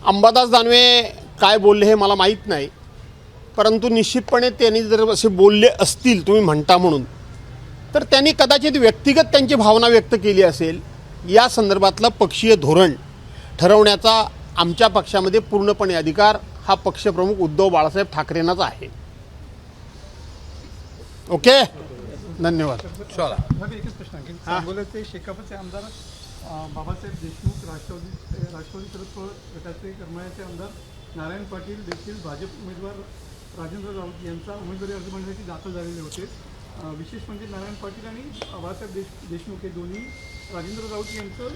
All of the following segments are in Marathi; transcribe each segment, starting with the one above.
अंबादास दानवे काय बोलले हे मला माहीत नाही, परंतु निश्चितपणे त्यांनी जर असे बोलले असतील तुम्ही म्हणता म्हणून, तर त्यांनी कदाचित व्यक्तिगत त्यांची भावना व्यक्त केली असेल. या संदर्भातलं पक्षीय धोरण ठरवण्याचा आमच्या पक्षामध्ये पूर्णपणे अधिकार हा पक्षप्रमुख उद्धव बाळासाहेब ठाकरेंनाच आहे. ओके, धन्यवाद. चला एकच प्रश्न आणखी सांगोल्याचे शेकापचे आमदार बाबासाहेब देशमुख, राष्ट्रवादी शरद पवार गटाचे करमाळ्याचे आमदार नारायण पाटील देखील भाजप उमेदवार राजेंद्र राऊत यांचा उमेदवारी अर्ज भरण्यासाठी दाखल झालेले होते. विशेष म्हणजे नारायण पाटील आणि बाबासाहेब देशमुख हे दोन्ही राजेंद्र राऊत यांचं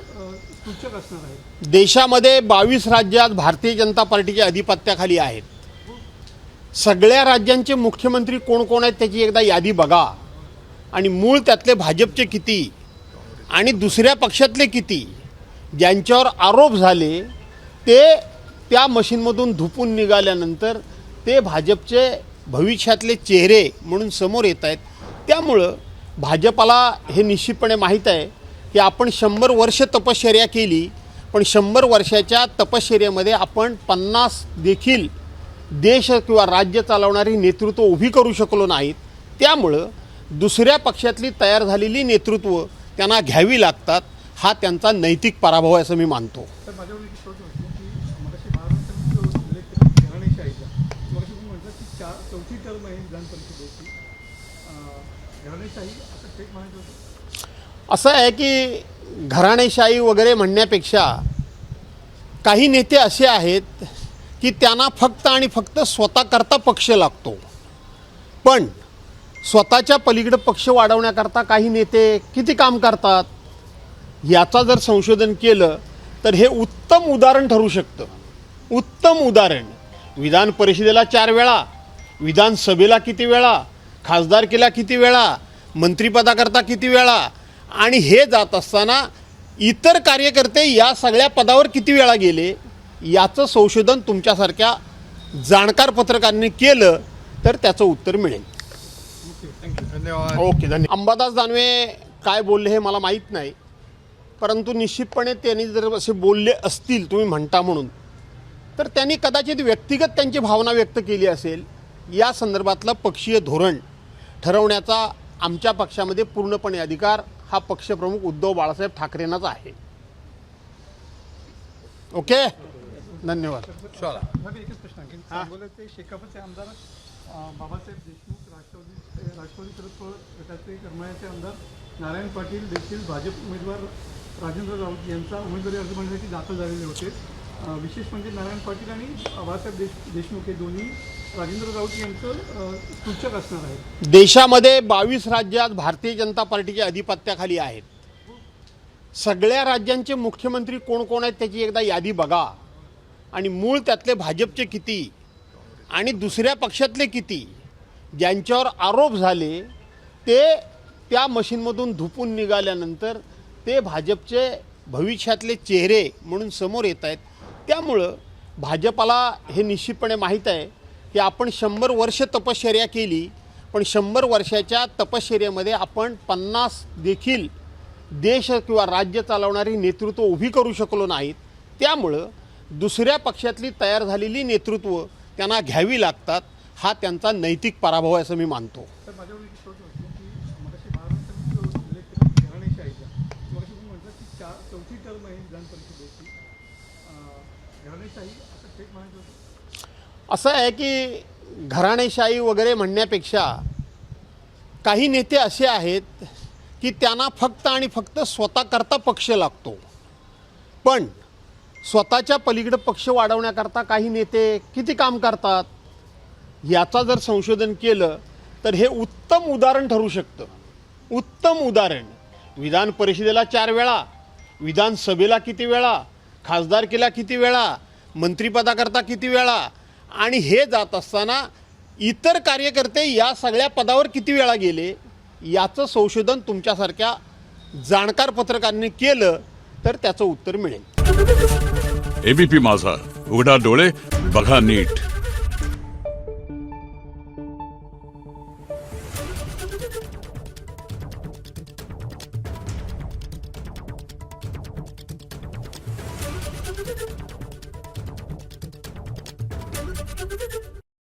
सूचक असणार आहे. देशामध्ये 22 राज्यात भारतीय जनता पार्टीच्या अधिपत्याखाली आहेत. सगळ्या राज्यांचे मुख्यमंत्री कोण कोण आहेत त्याची एकदा यादी बघा, आणि मूळ त्यातले भाजपचे किती आणि दुसऱ्या पक्षातले किती, ज्यांच्यावर आरोप झाले ते त्या मशीनमधून धुपून निघाल्यानंतर ते भाजपचे भविष्यातले चेहरे म्हणून समोर येत आहेत. त्यामुळं भाजपाला हे निश्चितपणे माहीत आहे की आपण 100 वर्ष तपश्चर्या केली, पण 100 वर्षाच्या तपश्चर्येमध्ये आपण 50 देखील देश किंवा राज्य चालवणारी नेतृत्व उभी करू शकलो नाहीत. त्यामुळं दुसऱ्या पक्षातली तयार झालेली नेतृत्व त्यांना घ्यावी लागतात. हा त्यांचा नैतिक पराभव आहे असं मी मानतो. तर माझ्यावर एक प्रश्न होतो की मगाशी महाराष्ट्रात जो उल्लेख केला घराणेशाहीचा, मगाशी तुम्ही म्हटलं की चौथी टर्म आहे विधान परिषदेची, घराणेशाही असं थेट म्हणायचं होतं. असं आहे की घराणेशाही वगैरे म्हणण्यापेक्षा काही नेते असे आहेत की त्यांना फक्त आणि फक्त स्वतःकरता पक्ष लागतो, पण स्वतःच्या पलीकडे पक्ष वाढवण्याकरता काही नेते किती काम करतात याचा जर संशोधन केलं तर हे उत्तम उदाहरण ठरू शकतं. उत्तम उदाहरण, विधान परिषदेला 4 वेळा, विधानसभेला किती वेळा, खासदारकीला किती वेळा, मंत्रिपदाकरता किती वेळा, आणि हे जात असताना इतर कार्यकर्ते या सगळ्या पदावर किती वेळा गेले याचं संशोधन तुमच्यासारख्या जाणकार पत्रकारांनी केलं तर त्याचं उत्तर मिळेल. धन्यवाद. ओके, धन्यवाद. अंबादास दानवे काय बोलले हे मला माहीत नाही, परंतु निश्चितपणे त्यांनी जर असे बोलले असतील तुम्ही म्हणता म्हणून, तर त्यांनी कदाचित व्यक्तिगत त्यांची भावना व्यक्त केली असेल. या संदर्भातलं पक्षीय धोरण ठरवण्याचा आमच्या पक्षामध्ये पूर्णपणे अधिकार हा पक्षप्रमुख उद्धव बाळासाहेब ठाकरेंनाच आहे. ओके, धन्यवाद. चला एकच प्रश्न आणखी सांगोल्याचे शेकापचे आमदार बाबासाहेब देशमुख, राष्ट्रवादी शरद पवार गटाचे करमाळ्याचे आमदार नारायण पाटील देखील भाजप उमेदवार राजेंद्र राऊत यांचा उमेदवारी अर्ज भरण्यासाठी दाखल झालेले होते. विशेष म्हणजे नारायण पाटील आणि बाबासाहेब देशमुख हे दोन्ही राजेंद्र राऊत यांचं सूचक असणार आहे. देशामध्ये 22 राज्यात भारतीय जनता पार्टीच्या अधिपत्याखाली आहेत. सगळ्या राज्यांचे मुख्यमंत्री कोण कोण आहेत त्याची एकदा यादी बघा, आणि मूळ त्यातले भाजपचे किती आणि दुसऱ्या पक्षातले किती, ज्यांच्यावर आरोप झाले ते त्या मशीनमधून धुपून निघाल्यानंतर ते भाजपचे भविष्यातले चेहरे म्हणून समोर येत आहेत. त्यामुळं भाजपाला हे निश्चितपणे माहीत आहे की आपण 100 वर्ष तपश्चर्या केली, पण 100 वर्षाच्या तपश्चर्येमध्ये आपण 50 देखील देश किंवा राज्य चालवणारी नेतृत्व उभी करू शकलो नाहीत. त्यामुळं दुसऱ्या पक्षातली तयार झालेली नेतृत्व त्यांना घ्यावी लागतात. हा त्यांचा नैतिक पराभव आहे असं मी मानतो. तर माझ्यावर एक प्रश्न होतो की मगाशी महाराष्ट्रात जो उल्लेख केला घराणेशाहीचा, मगाशी तुम्ही म्हटलं की चौथी टर्म आहे विधान परिषदेची, घराणेशाही असं थेट म्हणायचं होतं. असं आहे की घराणेशाही वगैरे म्हणण्यापेक्षा काही नेते असे आहेत की त्यांना फक्त आणि फक्त स्वतःकरता पक्ष लागतो, पण स्वतःच्या पलीकडे पक्ष वाढवण्याकरता काही नेते किती काम करतात याचा जर संशोधन केलं तर हे उत्तम उदाहरण ठरू शकतं. उत्तम उदाहरण, विधान परिषदेला 4 वेळा, विधानसभेला किती वेळा, खासदारकीला किती वेळा, मंत्रिपदाकरता किती वेळा, आणि हे जात असताना इतर कार्यकर्ते या सगळ्या पदावर किती वेळा गेले याचं संशोधन तुमच्यासारख्या जाणकार पत्रकारांनी केलं तर त्याचं उत्तर मिळेल. एबीपी माझा, उघडा डोळे बघा नीट. आहे